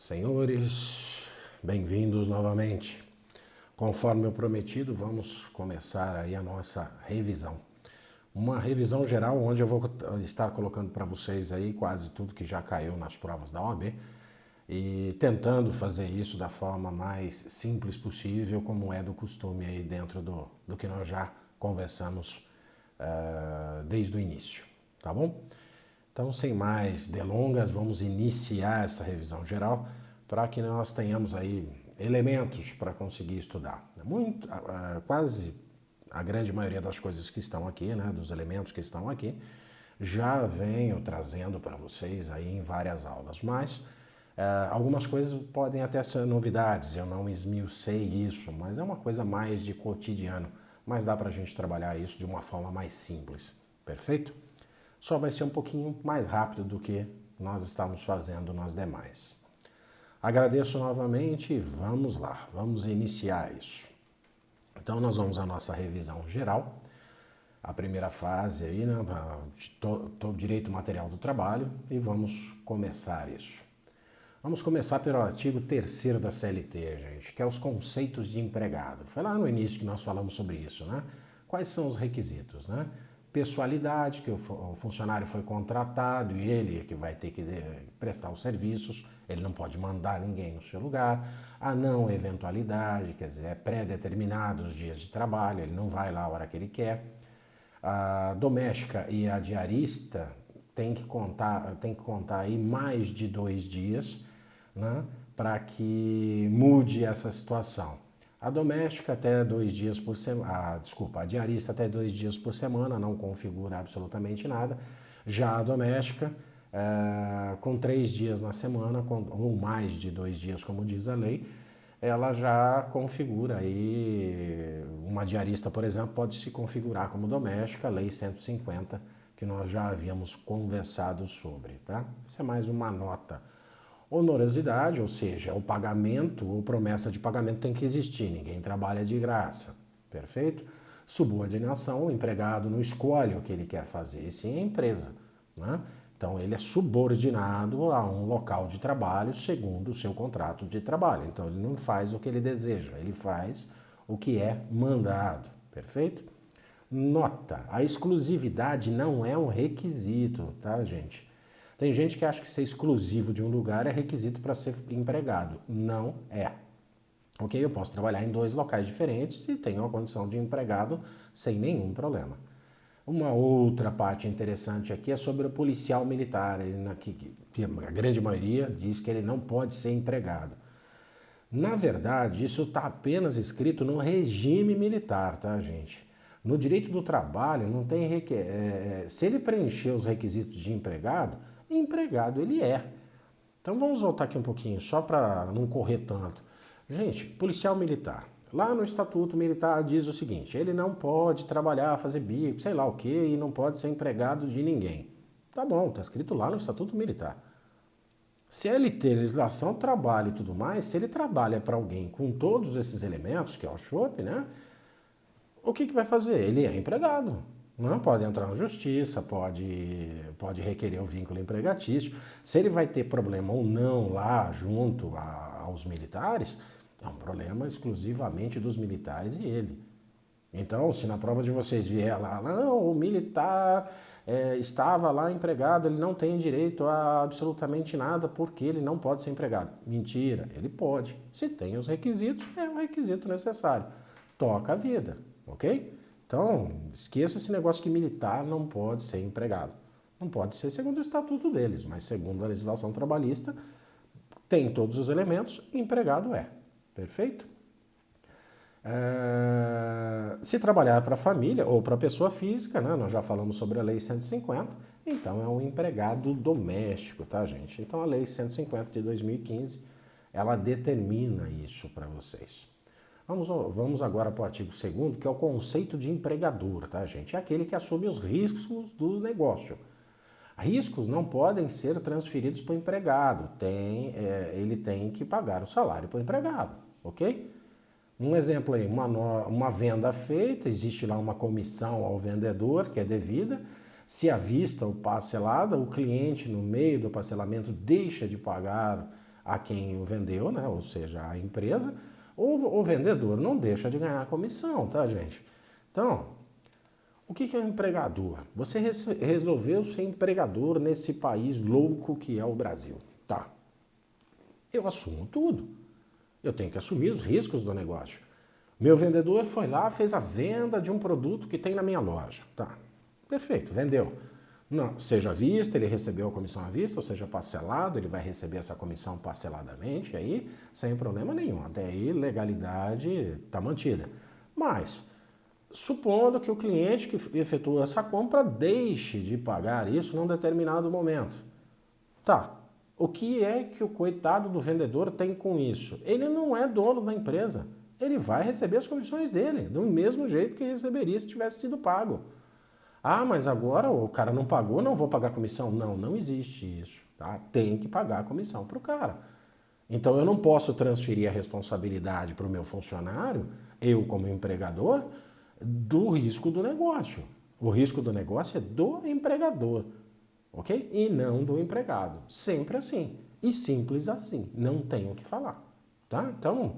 Senhores, bem-vindos novamente. Conforme eu prometido, vamos começar aí a nossa revisão. Uma revisão geral onde eu vou estar colocando para vocês aí quase tudo que já caiu nas provas da OAB e tentando fazer isso da forma mais simples possível, como é do costume aí dentro do que nós já conversamos desde o início, tá bom? Então, sem mais delongas, vamos iniciar essa revisão geral para que nós tenhamos aí elementos para conseguir estudar. Quase a grande maioria das coisas que estão aqui, né, dos elementos que estão aqui, já venho trazendo para vocês aí em várias aulas, mas algumas coisas podem até ser novidades, eu não esmiucei isso, mas é uma coisa mais de cotidiano, mas dá para a gente trabalhar isso de uma forma mais simples, perfeito? Só vai ser um pouquinho mais rápido do que nós estamos fazendo nós demais. Agradeço novamente e vamos lá, vamos iniciar isso. Então nós vamos à nossa revisão geral, a primeira fase aí, né, de todo direito material do trabalho, e vamos começar isso. Vamos começar pelo artigo 3º da CLT, gente, que é os conceitos de empregado. Foi lá no início que nós falamos sobre isso, né? Quais são os requisitos, né? Pessoalidade, que o funcionário foi contratado e ele é que vai ter que prestar os serviços, ele não pode mandar ninguém no seu lugar. A não eventualidade, quer dizer, é pré-determinado os dias de trabalho, ele não vai lá a hora que ele quer. A doméstica e a diarista tem que contar aí mais de 2 dias, né, para que mude essa situação. A doméstica até 2 dias por semana, a diarista até 2 dias por semana, não configura absolutamente nada. Já a doméstica, com 3 dias na semana, ou mais de 2 dias, como diz a lei, ela já configura aí, uma diarista, por exemplo, pode se configurar como doméstica, lei 150, que nós já havíamos conversado sobre, tá? Isso é mais uma nota. Onorosidade, ou seja, o pagamento ou promessa de pagamento tem que existir, ninguém trabalha de graça, perfeito? Subordinação, o empregado não escolhe o que ele quer fazer, e sim a empresa, né? Então ele é subordinado a um local de trabalho segundo o seu contrato de trabalho, então ele não faz o que ele deseja, ele faz o que é mandado, perfeito? Nota, a exclusividade não é um requisito, tá, gente? Tem gente que acha que ser exclusivo de um lugar é requisito para ser empregado. Não é. Ok? Eu posso trabalhar em 2 locais diferentes e tenho a condição de empregado sem nenhum problema. Uma outra parte interessante aqui é sobre o policial militar. A grande maioria diz que ele não pode ser empregado. Na verdade, isso está apenas escrito no regime militar, tá, gente? No direito do trabalho, não tem se ele preencher os requisitos de empregado ele é. Então vamos voltar aqui um pouquinho, só para não correr tanto. Gente, policial militar. Lá no Estatuto Militar diz o seguinte, ele não pode trabalhar, fazer bico, sei lá o quê, e não pode ser empregado de ninguém. Tá bom, tá escrito lá no Estatuto Militar. CLT, legislação, trabalho e tudo mais, se ele trabalha para alguém com todos esses elementos, que é o chope, né? O que vai fazer? Ele é empregado. Não pode entrar na justiça, pode requerer o vínculo empregatício. Se ele vai ter problema ou não lá junto aos militares, é um problema exclusivamente dos militares e ele. Então, se na prova de vocês vier lá, não, o militar estava lá empregado, ele não tem direito a absolutamente nada porque ele não pode ser empregado. Mentira, ele pode. Se tem os requisitos, é o requisito necessário. Toca a vida, ok? Então, esqueça esse negócio que militar não pode ser empregado. Não pode ser segundo o estatuto deles, mas segundo a legislação trabalhista, tem todos os elementos, empregado é. Perfeito? Se trabalhar para a família ou para a pessoa física, né, nós já falamos sobre a Lei 150, então é um empregado doméstico, tá, gente? Então a Lei 150 de 2015, ela determina isso para vocês. Vamos agora para o artigo 2º, que é o conceito de empregador, tá, gente? É aquele que assume os riscos do negócio. Riscos não podem ser transferidos para o empregado, ele tem que pagar o salário para o empregado, ok? Um exemplo aí, uma venda feita, existe lá uma comissão ao vendedor que é devida, se à vista ou parcelada, o cliente no meio do parcelamento deixa de pagar a quem o vendeu, né? Ou seja, a empresa, o vendedor não deixa de ganhar comissão, tá, gente? Então, o que é um empregador? Você resolveu ser empregador nesse país louco que é o Brasil. Tá, eu assumo tudo. Eu tenho que assumir os riscos do negócio. Meu vendedor foi lá, fez a venda de um produto que tem na minha loja. Tá, perfeito, vendeu. Não, seja à vista, ele recebeu a comissão à vista, ou seja, parcelado, ele vai receber essa comissão parceladamente, aí sem problema nenhum. Até aí, legalidade está mantida. Mas, supondo que o cliente que efetua essa compra deixe de pagar isso num determinado momento. Tá, o que é que o coitado do vendedor tem com isso? Ele não é dono da empresa. Ele vai receber as comissões dele, do mesmo jeito que receberia se tivesse sido pago. Ah, mas agora o cara não pagou, não vou pagar comissão. Não, não existe isso. Tá? Tem que pagar a comissão para o cara. Então eu não posso transferir a responsabilidade para o meu funcionário, eu como empregador, do risco do negócio. O risco do negócio é do empregador, ok? E não do empregado. Sempre assim. E simples assim. Não tenho o que falar. Tá? Então,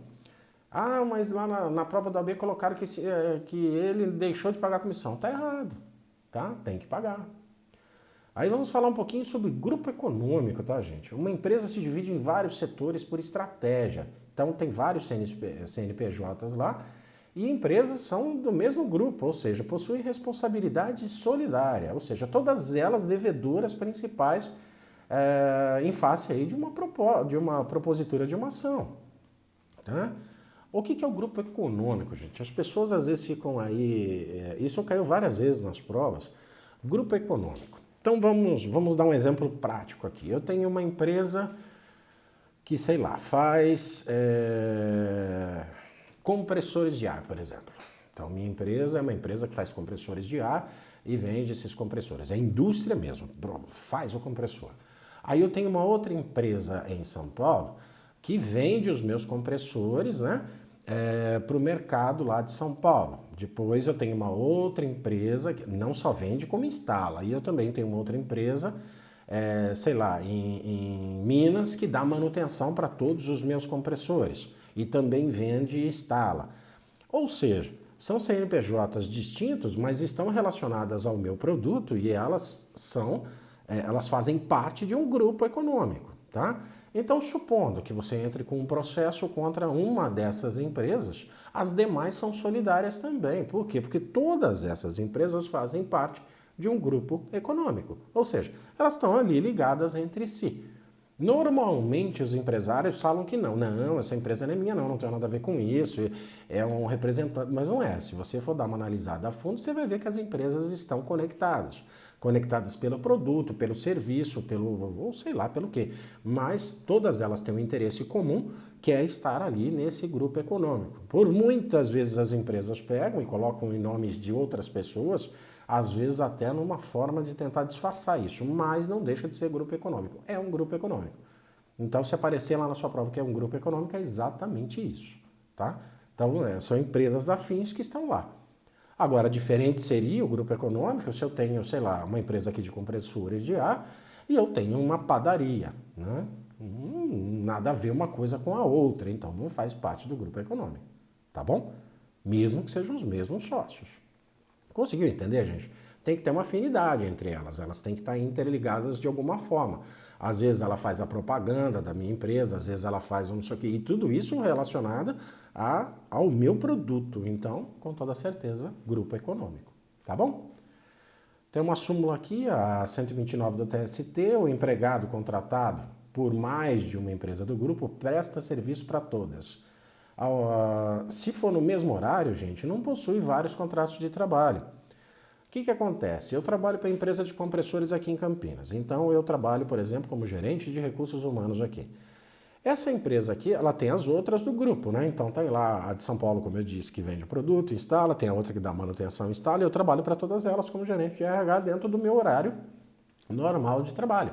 mas lá na prova da OAB colocaram que ele deixou de pagar a comissão. Tá errado. Tá? Tem que pagar. Aí vamos falar um pouquinho sobre grupo econômico, tá, gente? Uma empresa se divide em vários setores por estratégia. Então tem vários CNPJs lá e empresas são do mesmo grupo, ou seja, possuem responsabilidade solidária, ou seja, todas elas devedoras principais em face aí de uma propositura de uma ação. Tá? O que é o grupo econômico, gente? As pessoas às vezes ficam aí, isso caiu várias vezes nas provas, grupo econômico. Então vamos dar um exemplo prático aqui. Eu tenho uma empresa que, sei lá, faz compressores de ar, por exemplo. Então minha empresa é uma empresa que faz compressores de ar e vende esses compressores. É indústria mesmo, faz o compressor. Aí eu tenho uma outra empresa em São Paulo que vende os meus compressores, né, para o mercado lá de São Paulo. Depois eu tenho uma outra empresa que não só vende, como instala. E eu também tenho uma outra empresa, sei lá, em Minas, que dá manutenção para todos os meus compressores. E também vende e instala. Ou seja, são CNPJs distintos, mas estão relacionadas ao meu produto e elas fazem parte de um grupo econômico, tá? Então, supondo que você entre com um processo contra uma dessas empresas, as demais são solidárias também. Por quê? Porque todas essas empresas fazem parte de um grupo econômico. Ou seja, elas estão ali ligadas entre si. Normalmente os empresários falam que não, essa empresa não é minha, não tem nada a ver com isso, é um representante, mas não é. Se você for dar uma analisada a fundo, você vai ver que as empresas estão conectadas pelo produto, pelo serviço, ou sei lá, pelo quê. Mas todas elas têm um interesse comum, que é estar ali nesse grupo econômico. Por muitas vezes as empresas pegam e colocam em nomes de outras pessoas, às vezes até numa forma de tentar disfarçar isso, mas não deixa de ser grupo econômico. É um grupo econômico. Então, se aparecer lá na sua prova que é um grupo econômico, é exatamente isso, tá? Então, são empresas afins que estão lá. Agora, diferente seria o grupo econômico se eu tenho, sei lá, uma empresa aqui de compressores de ar e eu tenho uma padaria, né? Nada a ver uma coisa com a outra, então não faz parte do grupo econômico, tá bom? Mesmo que sejam os mesmos sócios. Conseguiu entender, gente? Tem que ter uma afinidade entre elas têm que estar interligadas de alguma forma. Às vezes ela faz a propaganda da minha empresa, às vezes ela faz não sei o quê, e tudo isso relacionado ao meu produto. Então, com toda certeza, grupo econômico. Tá bom? Tem uma súmula aqui, a 129 do TST, o empregado contratado por mais de uma empresa do grupo presta serviço para todas. Se for no mesmo horário, gente, não possui vários contratos de trabalho. O que acontece? Eu trabalho para a empresa de compressores aqui em Campinas. Então, eu trabalho, por exemplo, como gerente de recursos humanos aqui. Essa empresa aqui, ela tem as outras do grupo, né? Então, tem lá a de São Paulo, como eu disse, que vende o produto, instala, tem a outra que dá manutenção, instala, e eu trabalho para todas elas como gerente de RH dentro do meu horário normal de trabalho.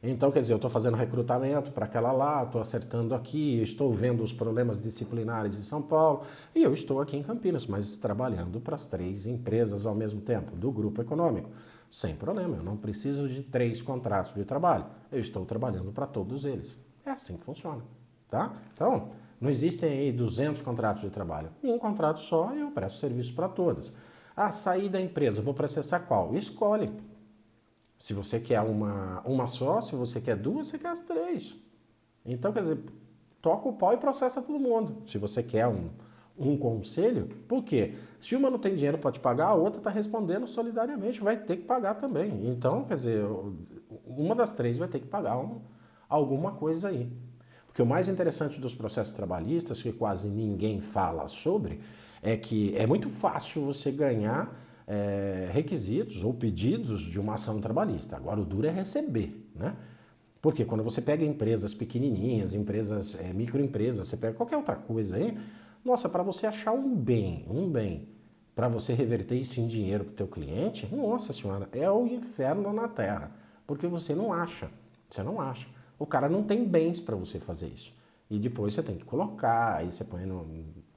Então, quer dizer, eu estou fazendo recrutamento para aquela lá, estou acertando aqui, estou vendo os problemas disciplinares de São Paulo e eu estou aqui em Campinas, mas trabalhando para as 3 empresas ao mesmo tempo, do grupo econômico. Sem problema, eu não preciso de 3 contratos de trabalho, eu estou trabalhando para todos eles. É assim que funciona, tá? Então, não existem aí 200 contratos de trabalho. Em um contrato só eu presto serviço para todas. Ah, saí da empresa, vou processar qual? Escolhe. Se você quer uma só, se você quer duas, você quer as três. Então, quer dizer, toca o pau e processa todo mundo. Se você quer um conselho, por quê? Se uma não tem dinheiro para te pagar, a outra está respondendo solidariamente, vai ter que pagar também. Então, quer dizer, uma das três vai ter que pagar alguma coisa aí. Porque o mais interessante dos processos trabalhistas, que quase ninguém fala sobre, é que é muito fácil você ganhar requisitos ou pedidos de uma ação trabalhista. Agora, o duro é receber, né? Porque quando você pega empresas pequenininhas, empresas, microempresas, você pega qualquer outra coisa aí, nossa, para você achar um bem, para você reverter isso em dinheiro para o teu cliente, nossa senhora, é o inferno na terra, porque você não acha. O cara não tem bens para você fazer isso. E depois você tem que colocar, aí você põe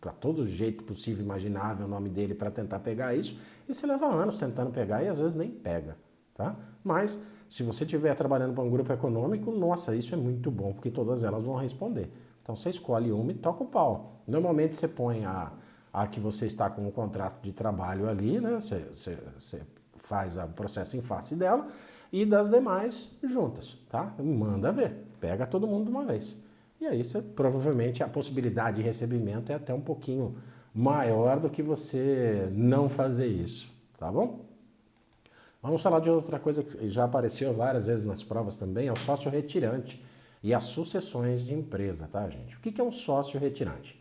para todo jeito possível, imaginável, o nome dele para tentar pegar isso, e você leva anos tentando pegar e às vezes nem pega, tá? Mas se você estiver trabalhando para um grupo econômico, nossa, isso é muito bom, porque todas elas vão responder. Então você escolhe uma e toca o pau. Normalmente você põe a que você está com um contrato de trabalho ali, né? Você faz o processo em face dela e das demais juntas, tá? Manda ver, pega todo mundo de uma vez. E aí você, provavelmente a possibilidade de recebimento é até um pouquinho maior do que você não fazer isso, tá bom? Vamos falar de outra coisa que já apareceu várias vezes nas provas também, é o sócio retirante e as sucessões de empresa, tá, gente? O que é um sócio retirante?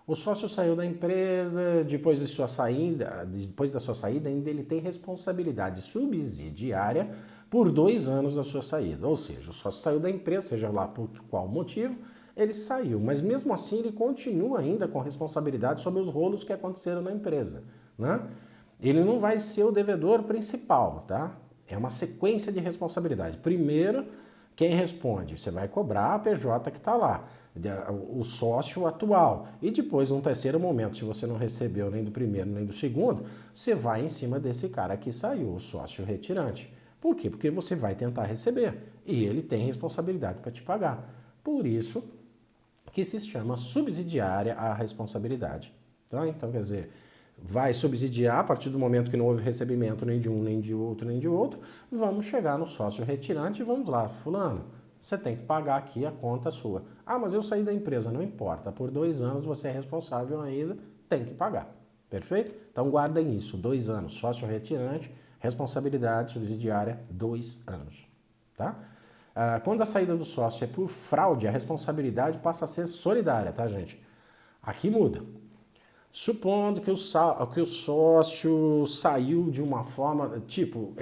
O sócio saiu da empresa, depois da sua saída, ainda ele tem responsabilidade subsidiária por 2 anos da sua saída. Ou seja, o sócio saiu da empresa, seja lá por qual motivo, ele saiu, mas mesmo assim ele continua ainda com responsabilidade sobre os rolos que aconteceram na empresa, né? Ele não vai ser o devedor principal, tá? É uma sequência de responsabilidade. Primeiro, quem responde? Você vai cobrar a PJ que está lá, o sócio atual. E depois, num terceiro momento, se você não recebeu nem do primeiro nem do segundo, você vai em cima desse cara que saiu, o sócio retirante. Por quê? Porque você vai tentar receber e ele tem responsabilidade para te pagar. Por isso que se chama subsidiária a responsabilidade. Tá? Então, quer dizer, vai subsidiar a partir do momento que não houve recebimento nem de um, nem de outro, nem de outro, vamos chegar no sócio retirante e vamos lá, fulano, você tem que pagar aqui a conta sua. Ah, mas eu saí da empresa, não importa, por 2 anos você é responsável ainda, tem que pagar, perfeito? Então guardem isso, 2 anos, sócio retirante, responsabilidade subsidiária, 2 anos, tá? Quando a saída do sócio é por fraude, a responsabilidade passa a ser solidária, tá, gente? Aqui muda. Supondo que o sócio saiu de uma forma, tipo,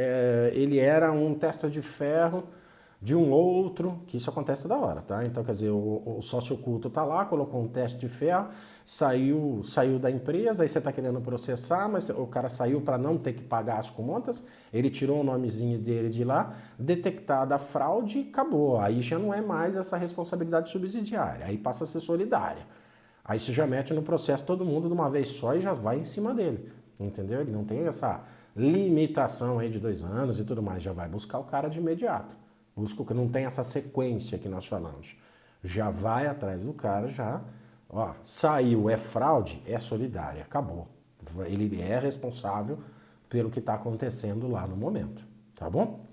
ele era um testa de ferro de um outro, que isso acontece toda hora, tá? Então, quer dizer, o sócio oculto tá lá, colocou um teste de ferro, saiu da empresa, aí você tá querendo processar, mas o cara saiu para não ter que pagar as contas, ele tirou o nomezinho dele de lá, detectada a fraude, acabou. Aí já não é mais essa responsabilidade subsidiária, aí passa a ser solidária. Aí você já mete no processo todo mundo de uma vez só e já vai em cima dele, entendeu? Ele não tem essa limitação aí de 2 anos e tudo mais, já vai buscar o cara de imediato. Busca o que não tem essa sequência que nós falamos. Já vai atrás do cara, já, ó, saiu, é fraude, é solidária, acabou. Ele é responsável pelo que está acontecendo lá no momento, tá bom?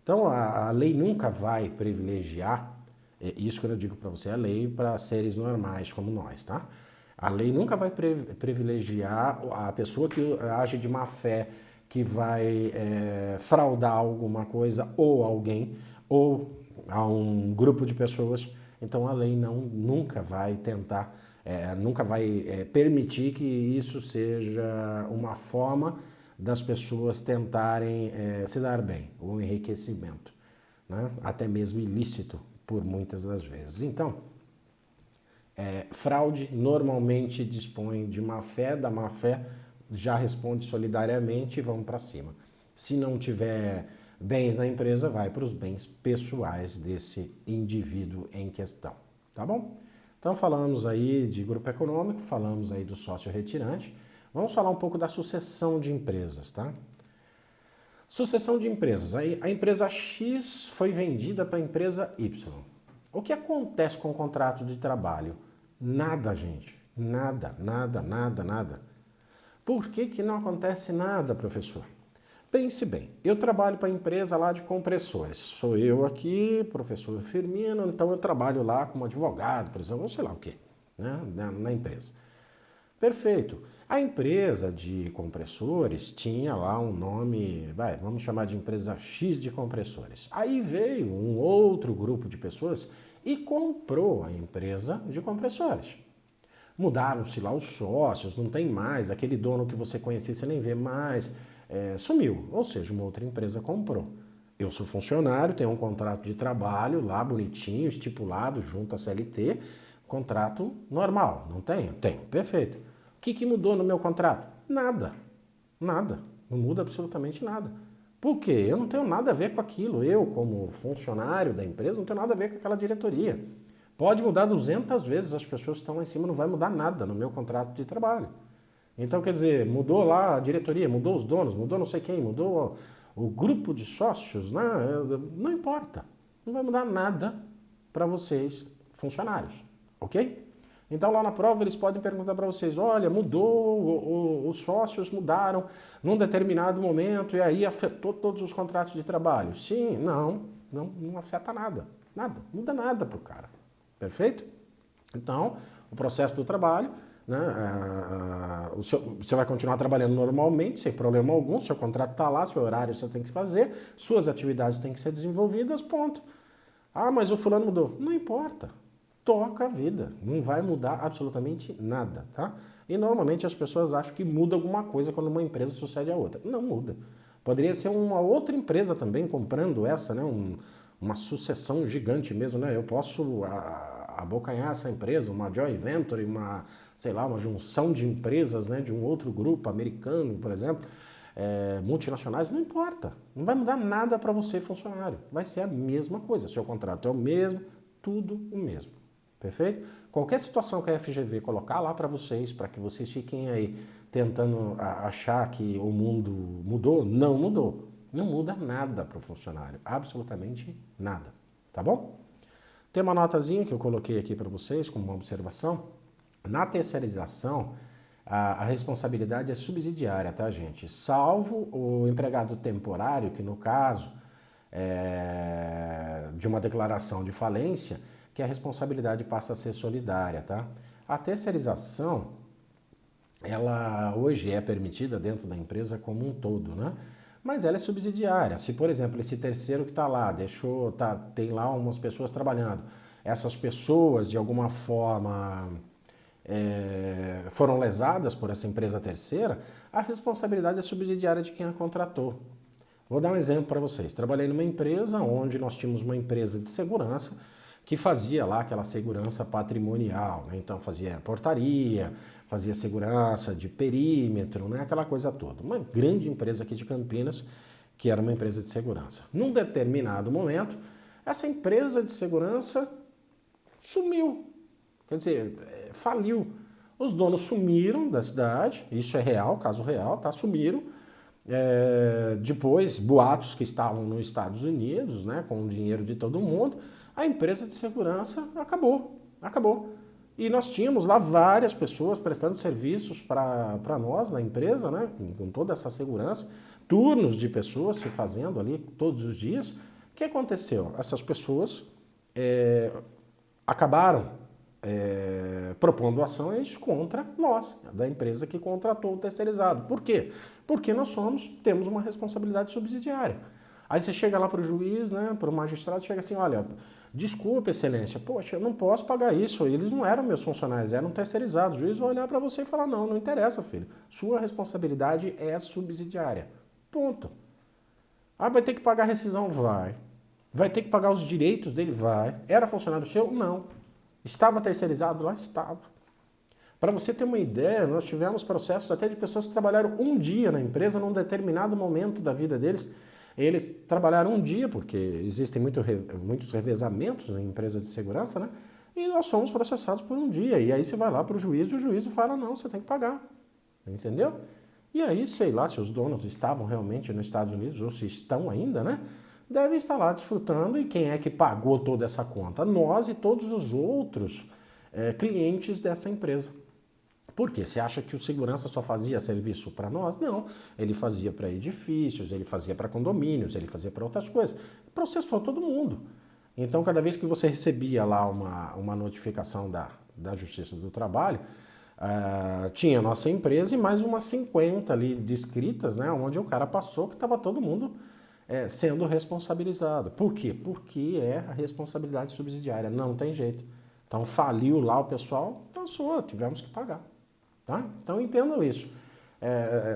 Então a lei nunca vai privilegiar, isso que eu digo para você, é a lei para seres normais como nós, tá? A lei nunca vai privilegiar a pessoa que age de má fé, que vai fraudar alguma coisa ou alguém, ou a um grupo de pessoas. Então a lei nunca vai tentar, nunca vai permitir que isso seja uma forma das pessoas tentarem se dar bem, o enriquecimento, né? Até mesmo ilícito por muitas das vezes. Então, fraude normalmente dispõe de má fé, da má fé já responde solidariamente e vamos para cima. Se não tiver bens na empresa, vai para os bens pessoais desse indivíduo em questão, tá bom? Então falamos aí de grupo econômico, falamos aí do sócio retirante, vamos falar um pouco da sucessão de empresas, tá? Sucessão de empresas, a empresa X foi vendida para a empresa Y. O que acontece com o contrato de trabalho? Nada, gente. Nada, nada, nada, nada. Por que que não acontece nada, professor? Pense bem, eu trabalho para a empresa lá de compressores. Sou eu aqui, professor Firmino, então eu trabalho lá como advogado, por exemplo, ou sei lá o quê, né, na empresa. Perfeito. A empresa de compressores tinha lá um nome, vamos chamar de empresa X de compressores. Aí veio um outro grupo de pessoas e comprou a empresa de compressores. Mudaram-se lá os sócios, não tem mais, aquele dono que você conhecia, você nem vê mais, sumiu. Ou seja, uma outra empresa comprou. Eu sou funcionário, tenho um contrato de trabalho lá bonitinho, estipulado junto à CLT, contrato normal, não tenho? Tenho, perfeito. O que mudou no meu contrato? Nada, nada, não muda absolutamente nada. Por quê? Eu não tenho nada a ver com aquilo, eu como funcionário da empresa não tenho nada a ver com aquela diretoria. Pode mudar 200 vezes, as pessoas que estão lá em cima, não vai mudar nada no meu contrato de trabalho. Então, quer dizer, mudou lá a diretoria, mudou os donos, mudou não sei quem, mudou o grupo de sócios, né? Não importa. Não vai mudar nada para vocês, funcionários, ok? Então, lá na prova, eles podem perguntar para vocês, olha, mudou, os sócios mudaram num determinado momento e aí afetou todos os contratos de trabalho. Sim, não afeta nada, nada, muda nada para o cara. Perfeito? Então, o processo do trabalho, né, você vai continuar trabalhando normalmente, sem problema algum, seu contrato está lá, seu horário você tem que fazer, suas atividades têm que ser desenvolvidas, ponto. Ah, mas o fulano mudou. Não importa. Toca a vida. Não vai mudar absolutamente nada, tá? E normalmente as pessoas acham que muda alguma coisa quando uma empresa sucede a outra. Não muda. Poderia ser uma outra empresa também comprando essa, né? Uma sucessão gigante mesmo, né? Eu posso abocanhar essa empresa, uma joint venture, uma junção de empresas, né? De um outro grupo americano, por exemplo, multinacionais, não importa. Não vai mudar nada para você, funcionário. Vai ser a mesma coisa. Seu contrato é o mesmo, tudo o mesmo. Perfeito? Qualquer situação que a FGV colocar lá para vocês, para que vocês fiquem aí tentando achar que o mundo mudou, não mudou. Não muda nada para o funcionário, absolutamente nada, tá bom? Tem uma notazinha que eu coloquei aqui para vocês como uma observação. Na terceirização, a responsabilidade é subsidiária, tá, gente? Salvo o empregado temporário, que no caso de uma declaração de falência, que a responsabilidade passa a ser solidária, tá? A terceirização, ela hoje é permitida dentro da empresa como um todo, né? Mas ela é subsidiária. Se, por exemplo, esse terceiro que está lá, tem lá umas pessoas trabalhando, essas pessoas, de alguma forma, foram lesadas por essa empresa terceira, a responsabilidade é subsidiária de quem a contratou. Vou dar um exemplo para vocês. Trabalhei numa empresa onde nós tínhamos uma empresa de segurança que fazia lá aquela segurança patrimonial, né? Então fazia portaria, fazia segurança de perímetro, né? Aquela coisa toda. Uma grande empresa aqui de Campinas, que era uma empresa de segurança. Num determinado momento, essa empresa de segurança sumiu, quer dizer, faliu. Os donos sumiram da cidade, isso é real, caso real, tá? Sumiram. Depois, boatos que estavam nos Estados Unidos, né, com o dinheiro de todo mundo, a empresa de segurança acabou. E nós tínhamos lá várias pessoas prestando serviços para nós na empresa, né, com toda essa segurança, turnos de pessoas se fazendo ali todos os dias. O que aconteceu? Essas pessoas acabaram propondo ações contra nós, da empresa que contratou o terceirizado. Por quê? Porque nós temos uma responsabilidade subsidiária. Aí você chega lá para o juiz, né, para o magistrado, chega assim, olha, desculpa, excelência, poxa, eu não posso pagar isso, eles não eram meus funcionários, eram terceirizados. O juiz vai olhar para você e falar, não interessa, filho, sua responsabilidade é subsidiária. Ponto. Ah, vai ter que pagar a rescisão? Vai. Vai ter que pagar os direitos dele? Vai. Era funcionário seu? Não. Estava terceirizado lá? Estava. Para você ter uma ideia, nós tivemos processos até de pessoas que trabalharam um dia na empresa num determinado momento da vida deles. Eles trabalharam um dia, porque existem muitos revezamentos em empresas de segurança, né? E nós somos processados por um dia. E aí você vai lá para o juiz e o juiz fala, não, você tem que pagar. Entendeu? E aí, sei lá, se os donos estavam realmente nos Estados Unidos ou se estão ainda, né? devem estar lá desfrutando. E quem é que pagou toda essa conta? Nós e todos os outros clientes dessa empresa. Por quê? Você acha que o segurança só fazia serviço para nós? Não. Ele fazia para edifícios, ele fazia para condomínios, ele fazia para outras coisas. Processou todo mundo. Então, cada vez que você recebia lá uma notificação da Justiça do Trabalho, tinha a nossa empresa e mais umas 50 ali descritas, né, onde o cara passou que estava todo mundo sendo responsabilizado. Por quê? Porque é a responsabilidade subsidiária, não tem jeito. Então, faliu lá o pessoal, passou, tivemos que pagar. Tá? Então entendam isso.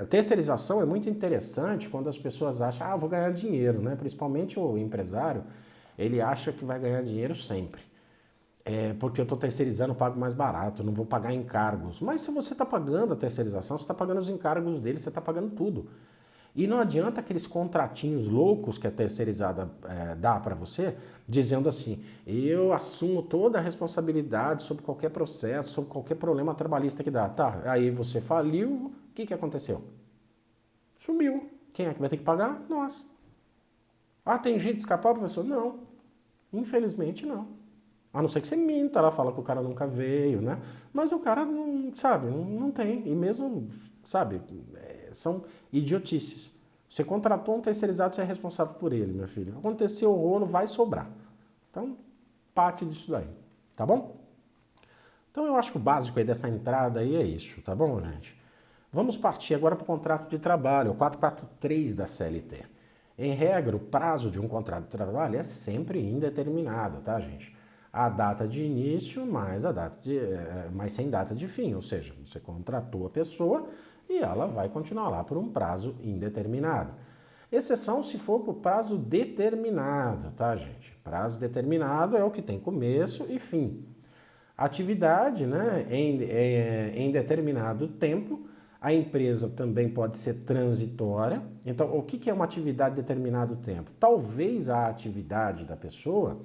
Terceirização é muito interessante quando as pessoas acham, vou ganhar dinheiro, né? Principalmente o empresário, ele acha que vai ganhar dinheiro sempre. Porque eu estou terceirizando, eu pago mais barato, não vou pagar encargos. Mas se você está pagando a terceirização, você está pagando os encargos dele, você está pagando tudo. E não adianta aqueles contratinhos loucos que a terceirizada dá para você, dizendo assim, eu assumo toda a responsabilidade sobre qualquer processo, sobre qualquer problema trabalhista que dá. Tá, aí você faliu, o que aconteceu? Sumiu. Quem é que vai ter que pagar? Nós. Tem jeito de escapar, professor? Não. Infelizmente não. A não ser que você minta lá, fala que o cara nunca veio, né? Mas o cara, não, sabe, não tem. E mesmo, sabe, são idiotices. Você contratou um terceirizado, você é responsável por ele, meu filho. Aconteceu o rolo, vai sobrar. Então, parte disso daí, tá bom? Então, eu acho que o básico aí dessa entrada aí é isso, tá bom, gente? Vamos partir agora para o contrato de trabalho, o 443 da CLT. Em regra, o prazo de um contrato de trabalho é sempre indeterminado, tá, gente? A data de início mais mais sem data de fim, ou seja, você contratou a pessoa e ela vai continuar lá por um prazo indeterminado. Exceção se for por prazo determinado, tá, gente? Prazo determinado é o que tem começo e fim. Atividade, né, em determinado tempo, a empresa também pode ser transitória. Então, o que é uma atividade de determinado tempo? Talvez a atividade da pessoa,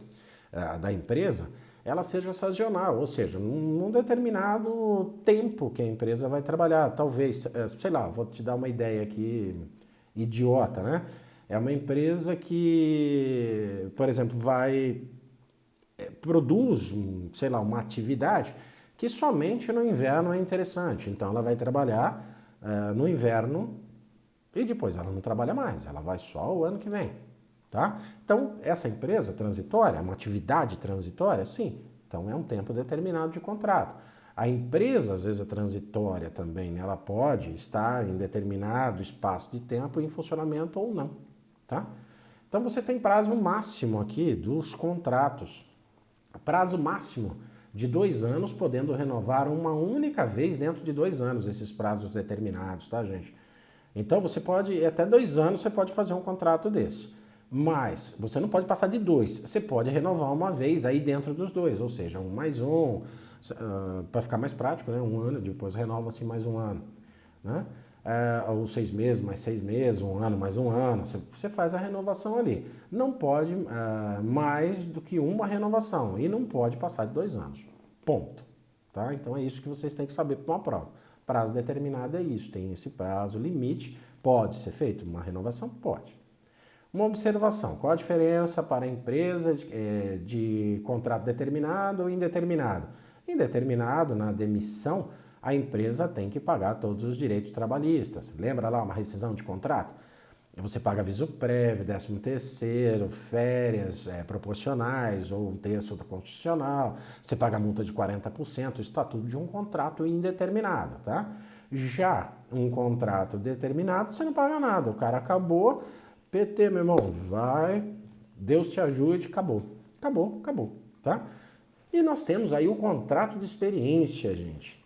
da empresa, ela seja sazonal, ou seja, num determinado tempo que a empresa vai trabalhar. Talvez, sei lá, vou te dar uma ideia aqui idiota, né? É uma empresa que, por exemplo, produz, sei lá, uma atividade que somente no inverno é interessante. Então, ela vai trabalhar no inverno e depois ela não trabalha mais, ela vai só o ano que vem. Tá? Então, essa empresa transitória, uma atividade transitória, sim. Então, é um tempo determinado de contrato. A empresa, às vezes, é transitória também, né? Ela pode estar em determinado espaço de tempo em funcionamento ou não. Tá? Então, você tem prazo máximo aqui dos contratos. Prazo máximo de 2 anos, podendo renovar uma única vez dentro de 2 anos, esses prazos determinados, tá, gente? Então, você pode, até 2 anos, você pode fazer um contrato desse. Mas você não pode passar de 2. Você pode renovar uma vez aí dentro dos 2, ou seja, 1 mais 1, para ficar mais prático, né? 1 ano, depois renova-se mais 1 ano, né? Ou 6 meses, mais 6 meses, 1 ano, mais 1 ano. Você faz a renovação ali. Não pode mais do que uma renovação e não pode passar de 2 anos. Ponto. Tá? Então é isso que vocês têm que saber para uma prova. Prazo determinado é isso, tem esse prazo limite. Pode ser feito uma renovação? Pode. Uma observação, qual a diferença para a empresa de contrato determinado ou indeterminado? Indeterminado, na demissão, a empresa tem que pagar todos os direitos trabalhistas. Lembra lá uma rescisão de contrato? Você paga aviso prévio, 13º, férias proporcionais ou um terço da constitucional, você paga multa de 40%, isso está tudo de um contrato indeterminado, tá? Já um contrato determinado, você não paga nada, o cara acabou... PT, meu irmão, vai, Deus te ajude, acabou. Acabou, tá? E nós temos aí o contrato de experiência, gente.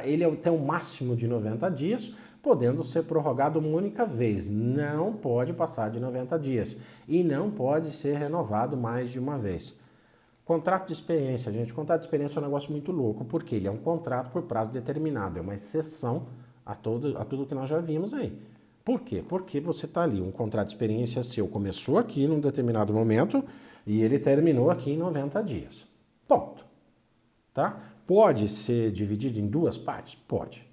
Ele tem um máximo de 90 dias, podendo ser prorrogado uma única vez. Não pode passar de 90 dias e não pode ser renovado mais de uma vez. Contrato de experiência, gente. Contrato de experiência é um negócio muito louco, porque ele é um contrato por prazo determinado, é uma exceção a tudo que nós já vimos aí. Por quê? Porque você está ali, um contrato de experiência seu começou aqui num determinado momento e ele terminou aqui em 90 dias. Ponto. Tá? Pode ser dividido em 2 partes? Pode.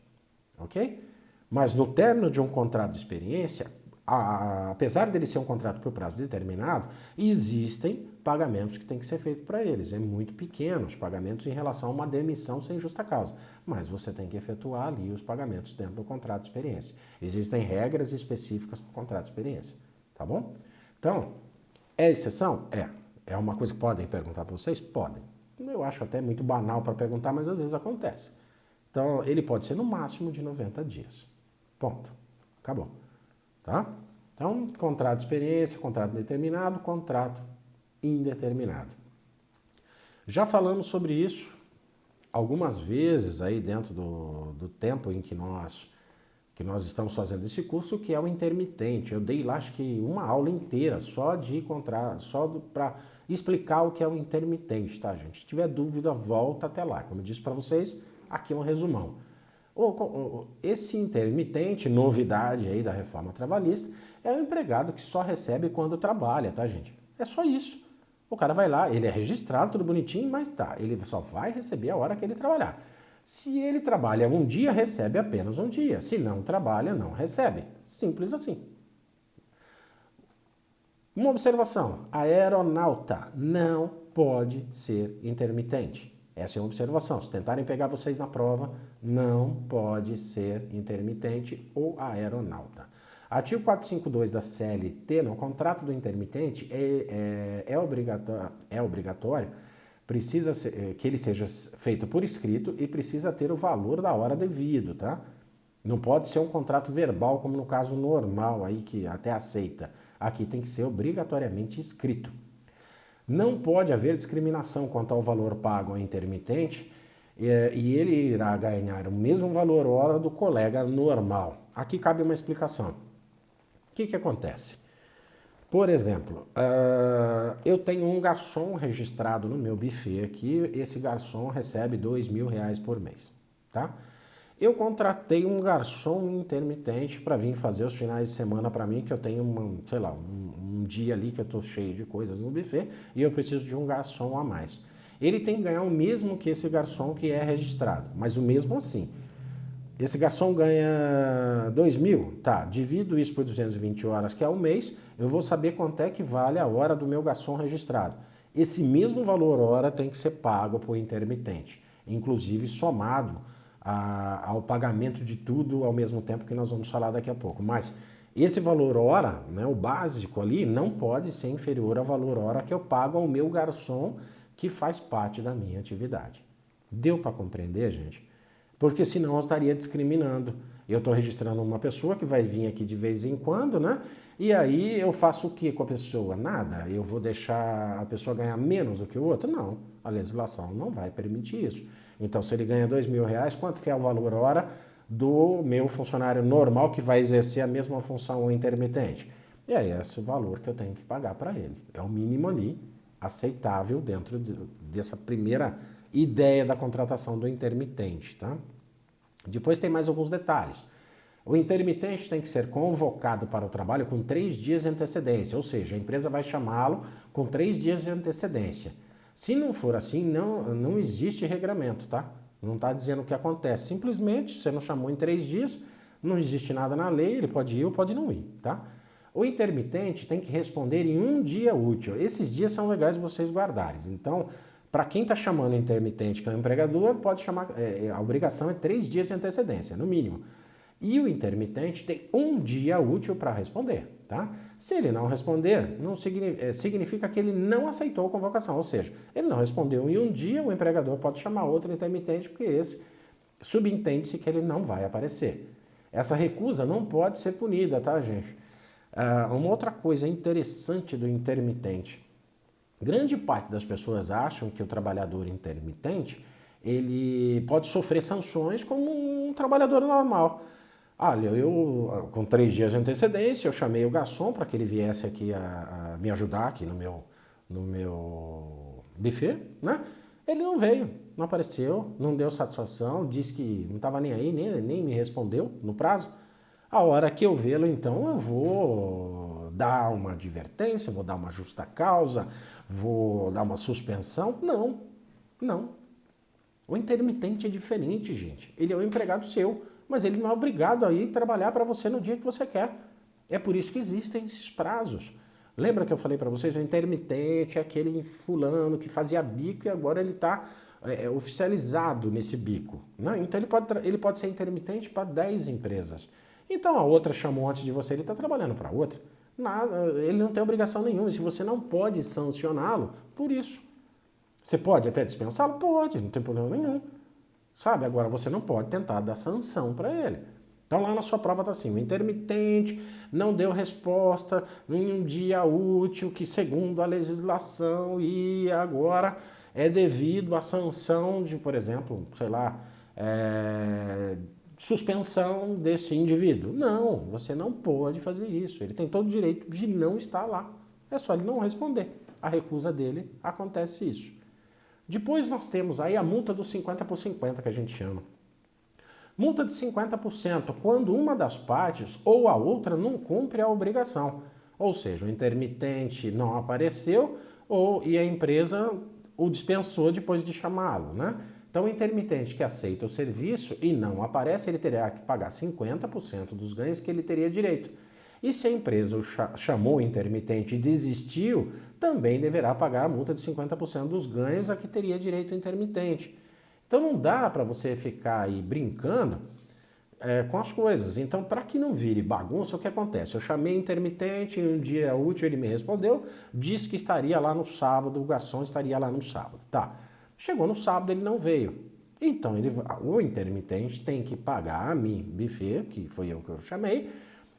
Ok? Mas no término de um contrato de experiência, apesar dele ser um contrato por prazo determinado, existem pagamentos que têm que ser feitos para eles. É muito pequeno os pagamentos em relação a uma demissão sem justa causa. Mas você tem que efetuar ali os pagamentos dentro do contrato de experiência. Existem regras específicas para o contrato de experiência. Tá bom? Então, é exceção? É. É uma coisa que podem perguntar para vocês? Podem. Eu acho até muito banal para perguntar, mas às vezes acontece. Então, ele pode ser no máximo de 90 dias. Ponto. Acabou. Tá? Então, contrato de experiência, contrato determinado, contrato indeterminado. Já falamos sobre isso algumas vezes aí dentro do tempo em que nós estamos fazendo esse curso, que é o intermitente. Eu dei lá, acho que uma aula inteira só de contrato, para explicar o que é o intermitente, tá, gente? Se tiver dúvida, volta até lá. Como eu disse para vocês, aqui é um resumão. Esse intermitente, novidade aí da reforma trabalhista, é o empregado que só recebe quando trabalha, tá, gente? É só isso. O cara vai lá, ele é registrado, tudo bonitinho, mas tá, ele só vai receber a hora que ele trabalhar. Se ele trabalha um dia, recebe apenas um dia. Se não trabalha, não recebe. Simples assim. Uma observação: a aeronauta não pode ser intermitente. Essa é uma observação. Se tentarem pegar vocês na prova, não pode ser intermitente ou aeronauta. Artigo 452 da CLT, no contrato do intermitente, é obrigatório precisa que ele seja feito por escrito e precisa ter o valor da hora devido, tá? Não pode ser um contrato verbal, como no caso normal, aí que até aceita. Aqui tem que ser obrigatoriamente escrito. Não pode haver discriminação quanto ao valor pago ao intermitente e ele irá ganhar o mesmo valor hora do colega normal. Aqui cabe uma explicação. O que acontece? Por exemplo, eu tenho um garçom registrado no meu buffet aqui, esse garçom recebe R$2.000 por mês, tá? Eu contratei um garçom intermitente para vir fazer os finais de semana para mim, que eu tenho, um dia ali que eu estou cheio de coisas no buffet e eu preciso de um garçom a mais. Ele tem que ganhar o mesmo que esse garçom que é registrado, mas o mesmo assim. Esse garçom ganha 2.000, tá, divido isso por 220 horas, que é um mês, eu vou saber quanto é que vale a hora do meu garçom registrado. Esse mesmo valor hora tem que ser pago por intermitente, inclusive somado ao pagamento de tudo ao mesmo tempo, que nós vamos falar daqui a pouco. Mas esse valor hora, né, o básico ali, não pode ser inferior ao valor hora que eu pago ao meu garçom que faz parte da minha atividade. Deu para compreender, gente? Porque senão eu estaria discriminando. Eu estou registrando uma pessoa que vai vir aqui de vez em quando, né? E aí eu faço o que com a pessoa? Nada. Eu vou deixar a pessoa ganhar menos do que o outro? Não. A legislação não vai permitir isso. Então, se ele ganha R$2.000, quanto que é o valor hora do meu funcionário normal que vai exercer a mesma função intermitente? E aí é esse o valor que eu tenho que pagar para ele. É o mínimo ali aceitável dentro dessa primeira ideia da contratação do intermitente, tá? Depois tem mais alguns detalhes. O intermitente tem que ser convocado para o trabalho com 3 dias de antecedência, ou seja, a empresa vai chamá-lo com 3 dias de antecedência. Se não for assim, não existe regramento, tá? Não está dizendo o que acontece. Simplesmente, você não chamou em 3 dias, não existe nada na lei, ele pode ir ou pode não ir, tá? O intermitente tem que responder em um dia útil. Esses dias são legais vocês guardarem. Então, para quem está chamando intermitente, que é o empregador, pode chamar, a obrigação é 3 dias de antecedência, no mínimo. E o intermitente tem um dia útil para responder, tá? Se ele não responder, não significa que ele não aceitou a convocação, ou seja, ele não respondeu em um dia, o empregador pode chamar outro intermitente, porque esse subentende-se que ele não vai aparecer. Essa recusa não pode ser punida, tá, gente? Uma outra coisa interessante do intermitente. Grande parte das pessoas acham que o trabalhador intermitente, ele pode sofrer sanções como um trabalhador normal. Olha, eu com 3 dias de antecedência, eu chamei o garçom para que ele viesse aqui a me ajudar aqui no meu buffet, né? Ele não veio, não apareceu, não deu satisfação, disse que não estava nem aí, nem me respondeu no prazo. A hora que eu vê-lo, então, eu vou dar uma advertência, vou dar uma justa causa, vou dar uma suspensão. Não. O intermitente é diferente, gente. Ele é um empregado seu, mas ele não é obrigado a ir trabalhar para você no dia que você quer. É por isso que existem esses prazos. Lembra que eu falei para vocês, o intermitente é aquele fulano que fazia bico e agora ele está oficializado nesse bico. Né? Então ele pode ser intermitente para 10 empresas. Então a outra chamou antes de você, ele está trabalhando para outra. Nada, ele não tem obrigação nenhuma. E se você não pode sancioná-lo por isso. Você pode até dispensá-lo? Pode, não tem problema nenhum. Sabe? Agora você não pode tentar dar sanção para ele. Então lá na sua prova está assim, o intermitente não deu resposta em um dia útil que segundo a legislação e agora é devido à sanção de, por exemplo, sei lá, suspensão desse indivíduo. Não, você não pode fazer isso. Ele tem todo o direito de não estar lá. É só ele não responder. A recusa dele, acontece isso. Depois nós temos aí a multa dos 50 por 50 que a gente chama. Multa de 50% quando uma das partes ou a outra não cumpre a obrigação. Ou seja, o intermitente não apareceu e a empresa o dispensou depois de chamá-lo, né? Então, o intermitente que aceita o serviço e não aparece, ele terá que pagar 50% dos ganhos que ele teria direito. E se a empresa o chamou o intermitente e desistiu, também deverá pagar a multa de 50% dos ganhos a que teria direito o intermitente. Então não dá para você ficar aí brincando com as coisas. Então, para que não vire bagunça, o que acontece? Eu chamei intermitente, em um dia útil ele me respondeu, disse que estaria lá no sábado, o garçom estaria lá no sábado. Tá. Chegou no sábado, ele não veio. Então, o intermitente tem que pagar a mim, buffet, que foi eu que eu chamei,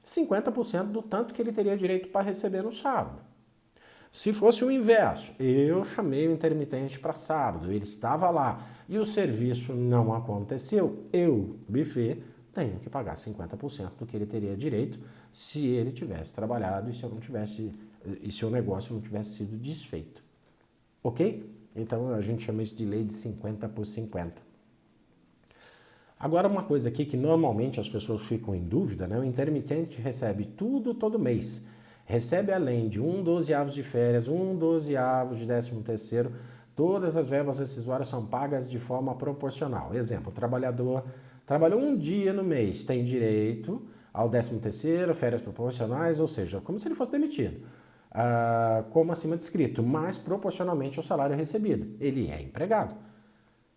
50% do tanto que ele teria direito para receber no sábado. Se fosse o inverso, eu chamei o intermitente para sábado, ele estava lá e o serviço não aconteceu, eu, buffet, tenho que pagar 50% do que ele teria direito se ele tivesse trabalhado e se o negócio não tivesse sido desfeito. Ok? Então a gente chama isso de lei de 50 por 50. Agora uma coisa aqui que normalmente as pessoas ficam em dúvida, né? O intermitente recebe tudo todo mês. Recebe além de 1/12 de férias, 1/12 de 13º, todas as verbas rescisórias são pagas de forma proporcional. Exemplo, o trabalhador trabalhou um dia no mês, tem direito ao 13º, férias proporcionais, ou seja, como se ele fosse demitido, como acima descrito, mas proporcionalmente ao salário recebido. Ele é empregado.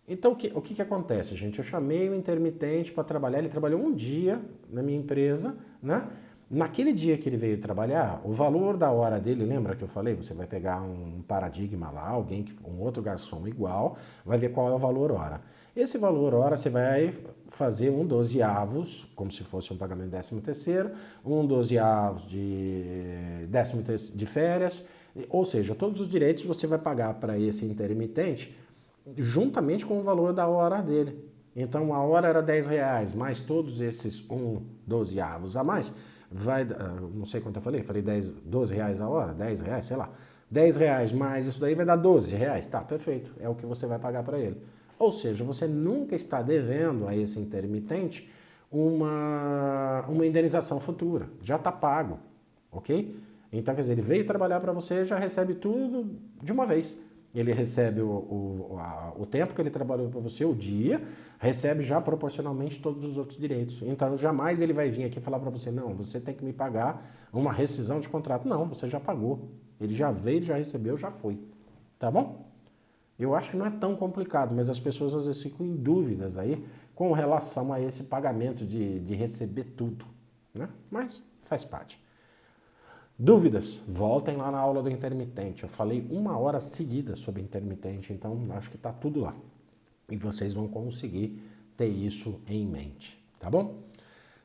Então, o que acontece, gente? Eu chamei o intermitente para trabalhar, ele trabalhou um dia na minha empresa, né? Naquele dia que ele veio trabalhar, o valor da hora dele, lembra que eu falei? Você vai pegar um paradigma lá, um outro garçom igual, vai ver qual é o valor hora. Esse valor hora você vai fazer 1/12, como se fosse um pagamento de 13º, 1/12 de férias, ou seja, todos os direitos você vai pagar para esse intermitente juntamente com o valor da hora dele. Então a hora era R$10, mais todos esses 1/12 a mais, vai, não sei quanto eu falei 12 reais a hora, 10 reais, sei lá. 10 reais mais isso daí vai dar 12 reais. Tá, perfeito. É o que você vai pagar para ele. Ou seja, você nunca está devendo a esse intermitente uma indenização futura. Já está pago, ok? Então, quer dizer, ele veio trabalhar para você, já recebe tudo de uma vez. Ele recebe o tempo que ele trabalhou para você, o dia, recebe já proporcionalmente todos os outros direitos. Então, jamais ele vai vir aqui falar para você, não, você tem que me pagar uma rescisão de contrato. Não, você já pagou. Ele já veio, já recebeu, já foi. Tá bom? Eu acho que não é tão complicado, mas as pessoas às vezes ficam em dúvidas aí com relação a esse pagamento de receber tudo, né? Mas faz parte. Dúvidas? Voltem lá na aula do intermitente. Eu falei 1 hora seguida sobre intermitente, então acho que está tudo lá. E vocês vão conseguir ter isso em mente, tá bom?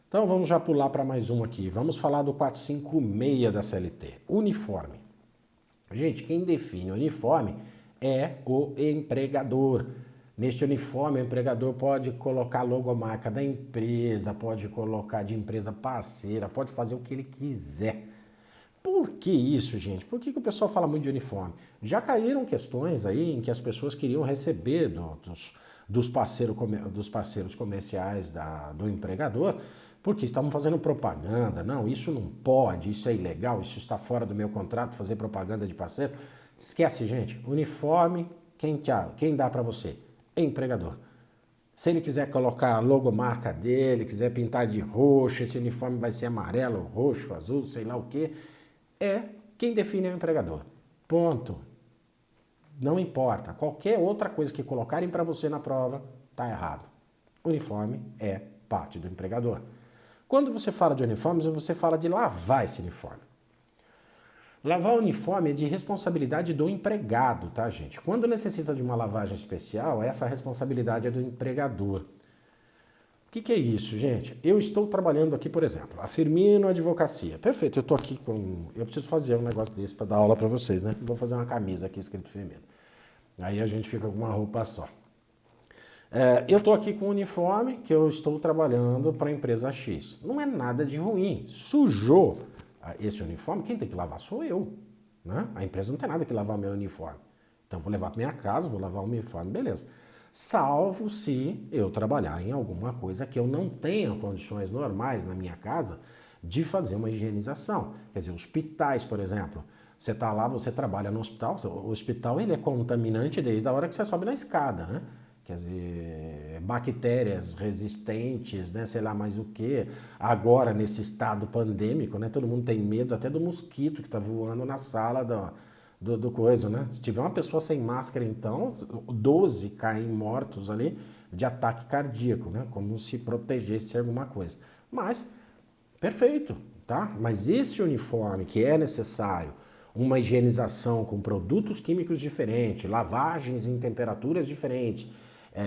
Então vamos já pular para mais um aqui. Vamos falar do 456 da CLT. Uniforme. Gente, quem define o uniforme é o empregador. Neste uniforme, o empregador pode colocar a logomarca da empresa, pode colocar de empresa parceira, pode fazer o que ele quiser. Por que isso, gente? Por que o pessoal fala muito de uniforme? Já caíram questões aí em que as pessoas queriam receber dos parceiros comerciais do empregador, porque estavam fazendo propaganda. Não, isso não pode, isso é ilegal, isso está fora do meu contrato, fazer propaganda de parceiro. Esquece, gente. Uniforme, quem dá para você? Empregador. Se ele quiser colocar a logomarca dele, quiser pintar de roxo, esse uniforme vai ser amarelo, roxo, azul, sei lá o quê, quem define é o empregador. Ponto. Não importa. Qualquer outra coisa que colocarem para você na prova, está errado. Uniforme é parte do empregador. Quando você fala de uniformes, você fala de lavar esse uniforme. Lavar o uniforme é de responsabilidade do empregado, tá, gente? Quando necessita de uma lavagem especial, essa responsabilidade é do empregador. O que é isso, gente? Eu estou trabalhando aqui, por exemplo, a Firmino Advocacia. Perfeito, eu estou aqui com... Eu preciso fazer um negócio desse para dar aula para vocês, né? Vou fazer uma camisa aqui escrito Firmino. Aí a gente fica com uma roupa só. Eu estou aqui com um uniforme que eu estou trabalhando para a empresa X. Não é nada de ruim. Sujou esse uniforme, quem tem que lavar sou eu. Né? A empresa não tem nada que lavar o meu uniforme. Então, vou levar para minha casa, vou lavar o uniforme, beleza. Salvo se eu trabalhar em alguma coisa que eu não tenha condições normais na minha casa de fazer uma higienização. Quer dizer, hospitais, por exemplo. Você está lá, você trabalha no hospital, o hospital ele é contaminante desde a hora que você sobe na escada, né? Quer dizer, bactérias resistentes, né, sei lá mais o que. Agora, nesse estado pandêmico, né, todo mundo tem medo até do mosquito que está voando na sala do coisa, né? Se tiver uma pessoa sem máscara, então, 12 caem mortos ali de ataque cardíaco, né? Como se protegesse alguma coisa. Mas, perfeito, tá? Mas esse uniforme que é necessário, uma higienização com produtos químicos diferentes, lavagens em temperaturas diferentes,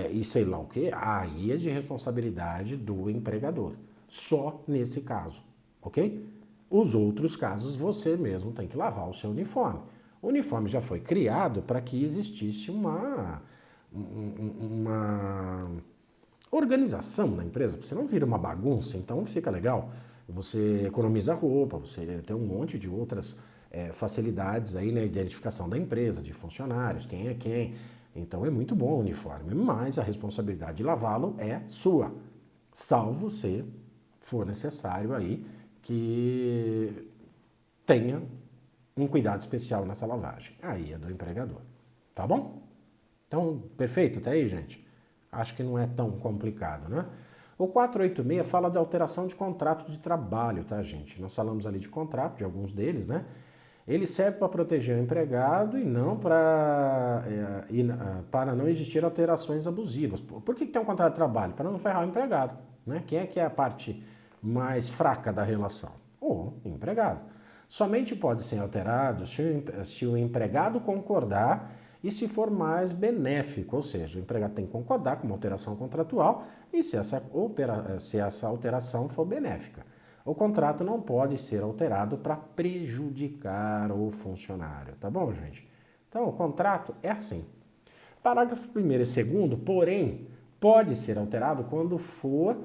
e sei lá o que, aí é de responsabilidade do empregador. Só nesse caso, ok? Os outros casos você mesmo tem que lavar o seu uniforme. O uniforme já foi criado para que existisse uma organização na empresa, você não vira uma bagunça, então fica legal. Você economiza roupa, você tem um monte de outras facilidades aí na identificação da empresa, de funcionários, quem é quem. Então é muito bom o uniforme, mas a responsabilidade de lavá-lo é sua, salvo se for necessário aí que tenha um cuidado especial nessa lavagem. Aí é do empregador, tá bom? Então, perfeito até aí, gente? Acho que não é tão complicado, né? O 486 fala de alteração de contrato de trabalho, tá, gente? Nós falamos ali de contrato, de alguns deles, né? Ele serve para proteger o empregado e não para não existir alterações abusivas. Por que tem um contrato de trabalho? Para não ferrar o empregado, né? Quem é que é a parte mais fraca da relação? O empregado. Somente pode ser alterado se o empregado concordar e se for mais benéfico, ou seja, o empregado tem que concordar com uma alteração contratual e se essa alteração for benéfica. O contrato não pode ser alterado para prejudicar o funcionário, tá bom, gente? Então, o contrato é assim. Parágrafo 1º e 2º, porém, pode ser alterado quando for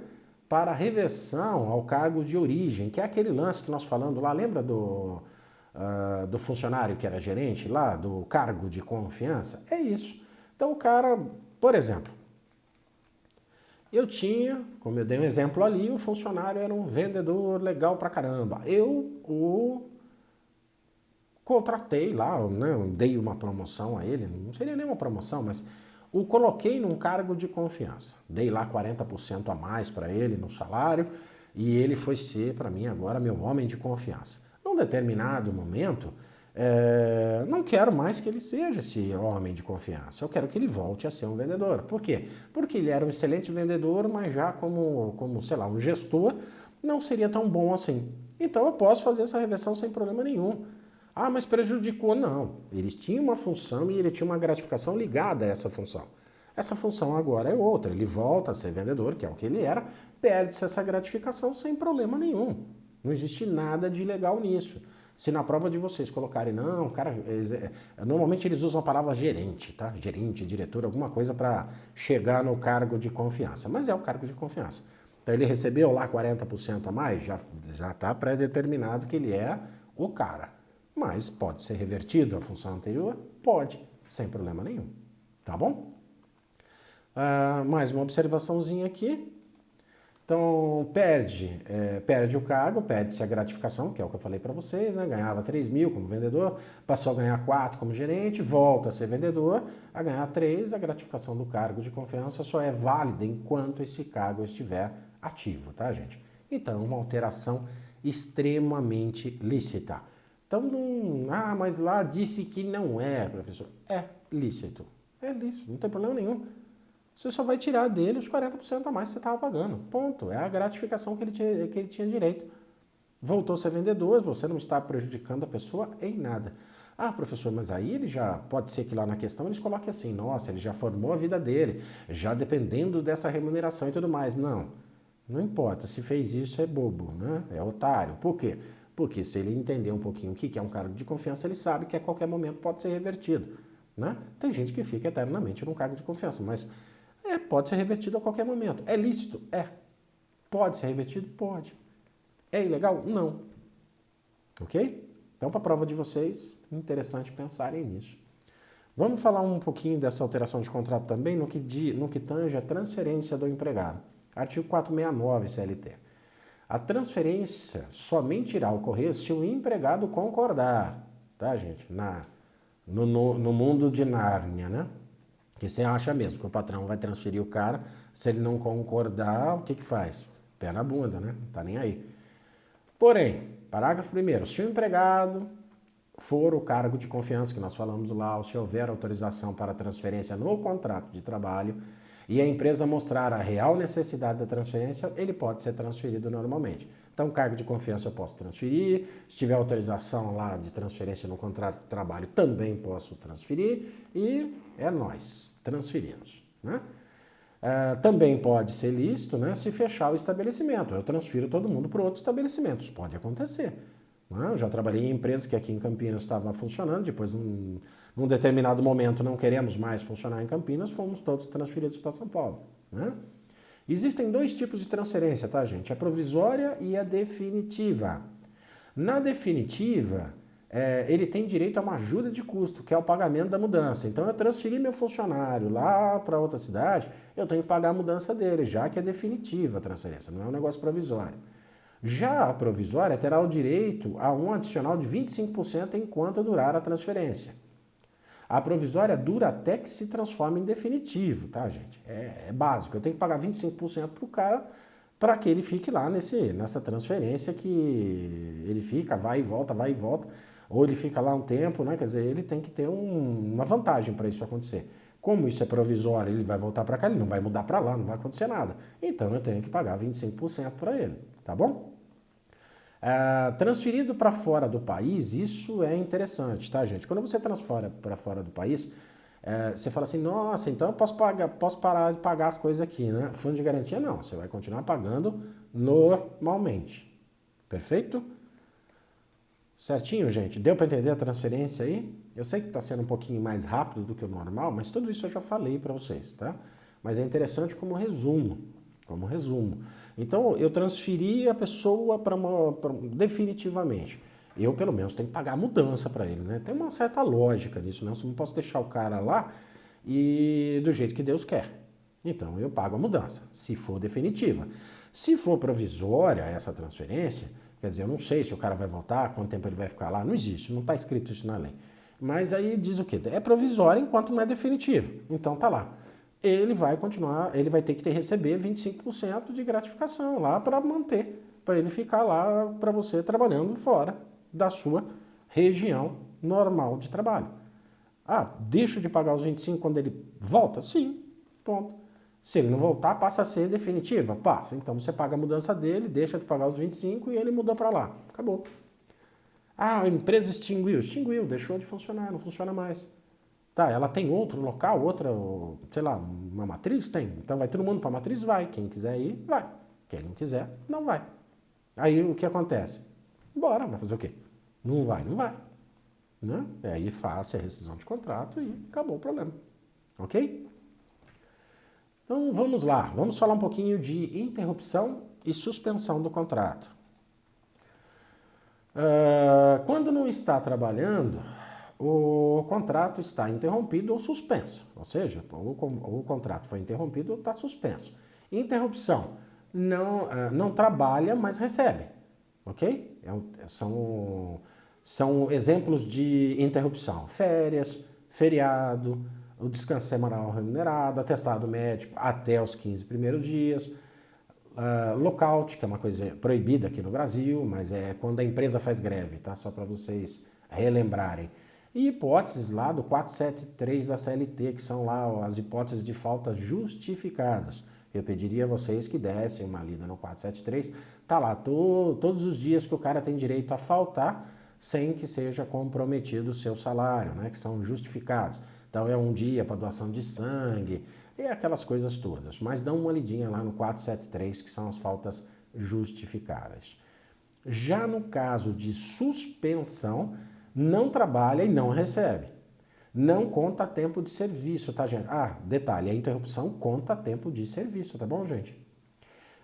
para reversão ao cargo de origem, que é aquele lance que nós falamos lá, lembra do funcionário que era gerente lá, do cargo de confiança? É isso. Então, o cara, por exemplo, eu tinha, como eu dei um exemplo ali, o funcionário era um vendedor legal pra caramba. Eu o contratei lá, né, dei uma promoção a ele, não seria nem uma promoção, mas o coloquei num cargo de confiança. Dei lá 40% a mais para ele no salário e ele foi ser, para mim, agora meu homem de confiança. Num determinado momento, não quero mais que ele seja esse homem de confiança. Eu quero que ele volte a ser um vendedor. Por quê? Porque ele era um excelente vendedor, mas já como sei lá, um gestor, não seria tão bom assim. Então eu posso fazer essa reversão sem problema nenhum. Ah, mas prejudicou? Não. Eles tinham uma função e ele tinha uma gratificação ligada a essa função. Essa função agora é outra. Ele volta a ser vendedor, que é o que ele era, perde-se essa gratificação sem problema nenhum. Não existe nada de ilegal nisso. Se na prova de vocês colocarem, não, cara, normalmente eles usam a palavra gerente, tá? Gerente, diretor, alguma coisa para chegar no cargo de confiança. Mas é o cargo de confiança. Então ele recebeu lá 40% a mais, já está pré-determinado que ele é o cara. Mas pode ser revertido a função anterior? Pode, sem problema nenhum. Tá bom? Mais uma observaçãozinha aqui. Então, perde o cargo, perde-se a gratificação, que é o que eu falei para vocês, né? Ganhava 3 mil como vendedor, passou a ganhar 4 como gerente, volta a ser vendedor, a ganhar 3, a gratificação do cargo de confiança só é válida enquanto esse cargo estiver ativo, tá, gente? Então, uma alteração extremamente lícita. Então, mas lá disse que não é, professor. É lícito, não tem problema nenhum. Você só vai tirar dele os 40% a mais que você estava pagando. Ponto. É a gratificação que ele tinha direito. Voltou a ser vendedor, você não está prejudicando a pessoa em nada. Ah, professor, mas aí ele já, pode ser que lá na questão eles coloquem assim, nossa, ele já formou a vida dele, já dependendo dessa remuneração e tudo mais. Não importa, se fez isso é bobo, né? É otário. Por quê? Porque se ele entender um pouquinho o que é um cargo de confiança, ele sabe que a qualquer momento pode ser revertido, né? Tem gente que fica eternamente num cargo de confiança, mas pode ser revertido a qualquer momento. É lícito? É. Pode ser revertido? Pode. É ilegal? Não. Ok? Então, para a prova de vocês, interessante pensarem nisso. Vamos falar um pouquinho dessa alteração de contrato também no que tange a transferência do empregado. Artigo 469 CLT. A transferência somente irá ocorrer se o empregado concordar, tá, gente? No mundo de Nárnia, né? Que você acha mesmo que o patrão vai transferir o cara, se ele não concordar, o que faz? Pé na bunda, né? Não tá nem aí. Porém, parágrafo 1º, se o empregado for o cargo de confiança que nós falamos lá, ou se houver autorização para transferência no contrato de trabalho e a empresa mostrar a real necessidade da transferência, ele pode ser transferido normalmente. Então, cargo de confiança eu posso transferir, se tiver autorização lá de transferência no contrato de trabalho, também posso transferir e é nós, transferimos, né? Também pode ser lícito, né, se fechar o estabelecimento. Eu transfiro todo mundo para outros estabelecimentos. Pode acontecer. Né? Eu já trabalhei em empresas que aqui em Campinas estava funcionando, depois, num determinado momento, não queremos mais funcionar em Campinas, fomos todos transferidos para São Paulo. Né? Existem 2 tipos de transferência, tá, gente? A provisória e a definitiva. Na definitiva, ele tem direito a uma ajuda de custo, que é o pagamento da mudança. Então, eu transferi meu funcionário lá para outra cidade, eu tenho que pagar a mudança dele, já que é definitiva a transferência, não é um negócio provisório. Já a provisória terá o direito a um adicional de 25% enquanto durar a transferência. A provisória dura até que se transforme em definitivo, tá, gente? É básico, eu tenho que pagar 25% para o cara para que ele fique lá nessa transferência que ele fica, vai e volta, ou ele fica lá um tempo, né? Quer dizer, ele tem que ter uma vantagem para isso acontecer. Como isso é provisório, ele vai voltar para cá, ele não vai mudar para lá, não vai acontecer nada. Então eu tenho que pagar 25% para ele, tá bom? Transferido para fora do país, isso é interessante, tá, gente? Quando você transfere para fora do país, você fala assim, nossa, então eu posso parar de pagar as coisas aqui, né? Fundo de garantia não, você vai continuar pagando normalmente. Perfeito? Certinho, gente? Deu para entender a transferência aí? Eu sei que está sendo um pouquinho mais rápido do que o normal, mas tudo isso eu já falei para vocês, tá? Mas é interessante como resumo. Então, eu transferi a pessoa definitivamente. Eu, pelo menos, tenho que pagar a mudança para ele, né? Tem uma certa lógica nisso, né? Eu não posso deixar o cara lá e do jeito que Deus quer. Então, eu pago a mudança, se for definitiva. Se for provisória essa transferência, quer dizer, eu não sei se o cara vai voltar, quanto tempo ele vai ficar lá, não existe, não está escrito isso na lei. Mas aí diz o quê? É provisória enquanto não é definitivo. Então, tá lá. Ele vai continuar, ele vai ter que receber 25% de gratificação lá para manter, para ele ficar lá para você trabalhando fora da sua região normal de trabalho. Deixo de pagar os 25 quando ele volta? Sim, ponto. Se ele não voltar, passa a ser definitiva? Passa. Então você paga a mudança dele, deixa de pagar os 25 e ele mudou para lá. Acabou. A empresa extinguiu, deixou de funcionar, não funciona mais. Tá, ela tem outro local, outra, sei lá, uma matriz? Tem. Então vai todo mundo para a matriz? Vai. Quem quiser ir, vai. Quem não quiser, não vai. Aí o que acontece? Bora, vai fazer o quê? Não vai, não vai. Né? Aí faça a rescisão de contrato e acabou o problema. Ok? Então vamos lá, vamos falar um pouquinho de interrupção e suspensão do contrato. Quando não está trabalhando, o contrato está interrompido ou suspenso. Ou seja, o contrato foi interrompido ou está suspenso. Interrupção. não trabalha, mas recebe, ok? São exemplos de interrupção. Férias, feriado, o descanso semanal remunerado, atestado médico até os 15 primeiros dias, lockout, que é uma coisa proibida aqui no Brasil, mas é quando a empresa faz greve, tá? Só para vocês relembrarem. E hipóteses lá do 473 da CLT, que são lá as hipóteses de faltas justificadas. Eu pediria a vocês que dessem uma lida no 473. Tá lá todos os dias que o cara tem direito a faltar sem que seja comprometido o seu salário, né? Que são justificados. Então é um dia para doação de sangue e aquelas coisas todas. Mas dá uma lidinha lá no 473, que são as faltas justificáveis. Já no caso de suspensão, não trabalha e não recebe. Não conta tempo de serviço, tá, gente? Detalhe, a interrupção conta tempo de serviço, tá bom, gente?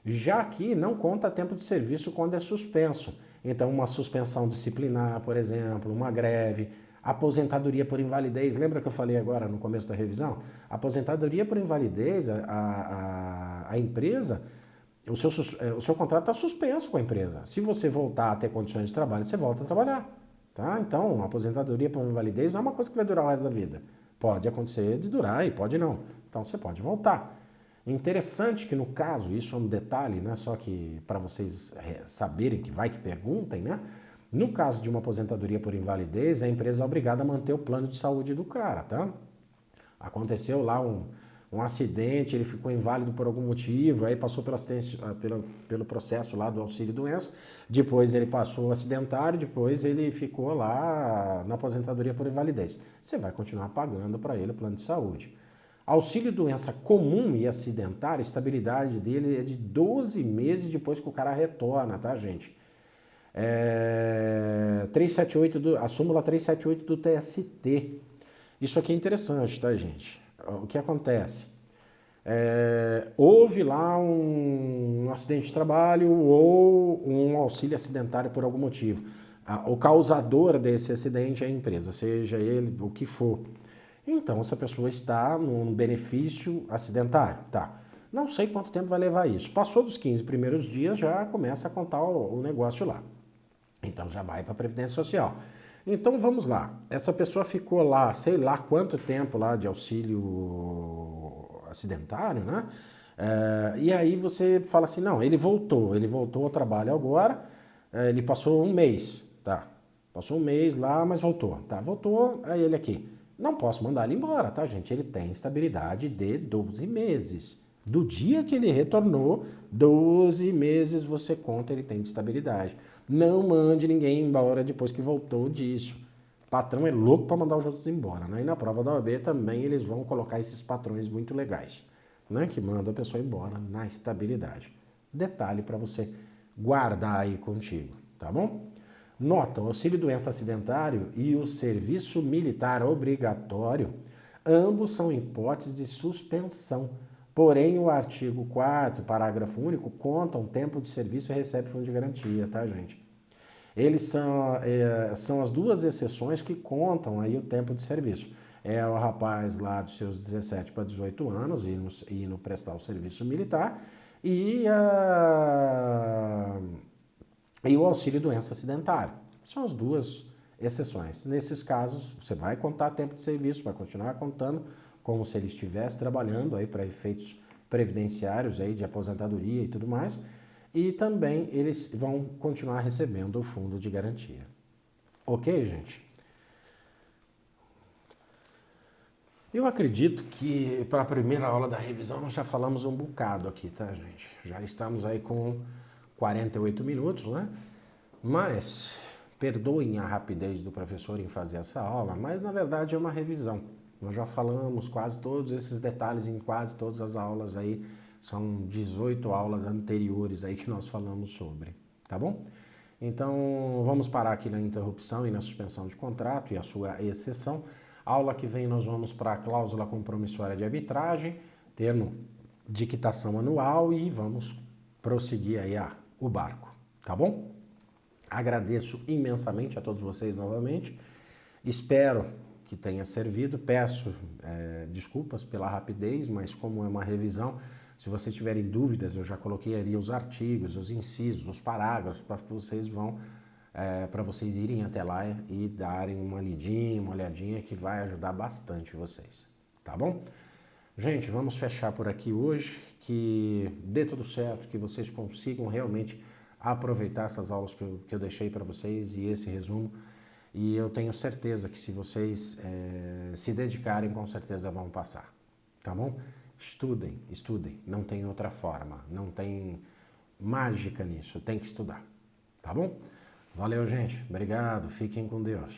Já aqui não conta tempo de serviço quando é suspenso. Então, uma suspensão disciplinar, por exemplo, uma greve, aposentadoria por invalidez. Lembra que eu falei agora no começo da revisão? Aposentadoria por invalidez, a empresa, o seu contrato está suspenso com a empresa. Se você voltar a ter condições de trabalho, você volta a trabalhar. Tá? Então, a aposentadoria por invalidez não é uma coisa que vai durar o resto da vida. Pode acontecer de durar e pode não. Então, você pode voltar. Interessante que no caso, isso é um detalhe, né? Só que para vocês saberem que vai que perguntem, né? No caso de uma aposentadoria por invalidez, a empresa é obrigada a manter o plano de saúde do cara, tá? Aconteceu lá um acidente, ele ficou inválido por algum motivo, aí passou pelo processo lá do auxílio-doença, depois ele passou acidentário, depois ele ficou lá na aposentadoria por invalidez. Você vai continuar pagando para ele o plano de saúde. Auxílio-doença comum e acidentário, a estabilidade dele é de 12 meses depois que o cara retorna, tá, gente? 378 a súmula 378 do TST. Isso aqui é interessante, tá, gente? O que acontece? Houve lá um acidente de trabalho ou um auxílio acidentário por algum motivo. O causador desse acidente é a empresa, seja ele o que for. Então, essa pessoa está num benefício acidentário. Tá. Não sei quanto tempo vai levar isso. Passou dos 15 primeiros dias, já começa a contar o negócio lá. Então, já vai para a Previdência Social. Então, vamos lá. Essa pessoa ficou lá, sei lá quanto tempo lá de auxílio acidentário, né? E aí você fala assim, não, ele voltou ao trabalho agora, ele passou um mês, tá? Passou um mês lá, mas voltou, tá? Voltou, aí ele aqui. Não posso mandar ele embora, tá, gente? Ele tem estabilidade de 12 meses. Do dia que ele retornou, 12 meses você conta ele tem de estabilidade. Não mande ninguém embora depois que voltou disso. O patrão é louco para mandar os outros embora, né? E na prova da OAB também eles vão colocar esses patrões muito legais, né? Que mandam a pessoa embora na estabilidade. Detalhe para você guardar aí contigo, tá bom? Nota, o auxílio-doença acidentário e o serviço militar obrigatório, ambos são hipóteses de suspensão. Porém, o artigo 4º, parágrafo único, conta um tempo de serviço e recebe fundo de garantia, tá, gente? Eles são as duas exceções que contam aí o tempo de serviço. É o rapaz lá dos seus 17 para 18 anos indo prestar o serviço militar e o auxílio-doença acidentário. São as duas exceções. Nesses casos, você vai contar tempo de serviço, vai continuar contando como se ele estivesse trabalhando aí para efeitos previdenciários aí de aposentadoria e tudo mais, e também eles vão continuar recebendo o fundo de garantia. Ok, gente? Eu acredito que para a primeira aula da revisão nós já falamos um bocado aqui, tá, gente? Já estamos aí com 48 minutos, né? Mas, perdoem a rapidez do professor em fazer essa aula, mas na verdade é uma revisão. Nós já falamos quase todos esses detalhes em quase todas as aulas aí, são 18 aulas anteriores aí que nós falamos sobre, tá bom? Então, vamos parar aqui na interrupção e na suspensão de contrato e a sua exceção. Aula que vem nós vamos para a cláusula compromissória de arbitragem, termo de quitação anual e vamos prosseguir aí o barco, tá bom? Agradeço imensamente a todos vocês novamente, espero que tenha servido, peço desculpas pela rapidez, mas como é uma revisão, Se vocês tiverem dúvidas, eu já coloquei ali os artigos, os incisos, os parágrafos, para vocês irem até lá e darem uma lidinha, uma olhadinha, que vai ajudar bastante vocês, tá bom? Gente, vamos fechar por aqui hoje, que dê tudo certo, que vocês consigam realmente aproveitar essas aulas que eu deixei para vocês e esse resumo. E eu tenho certeza que se vocês se dedicarem, com certeza vão passar, tá bom? Estudem, estudem, não tem outra forma, não tem mágica nisso, tem que estudar, tá bom? Valeu, gente, obrigado, fiquem com Deus.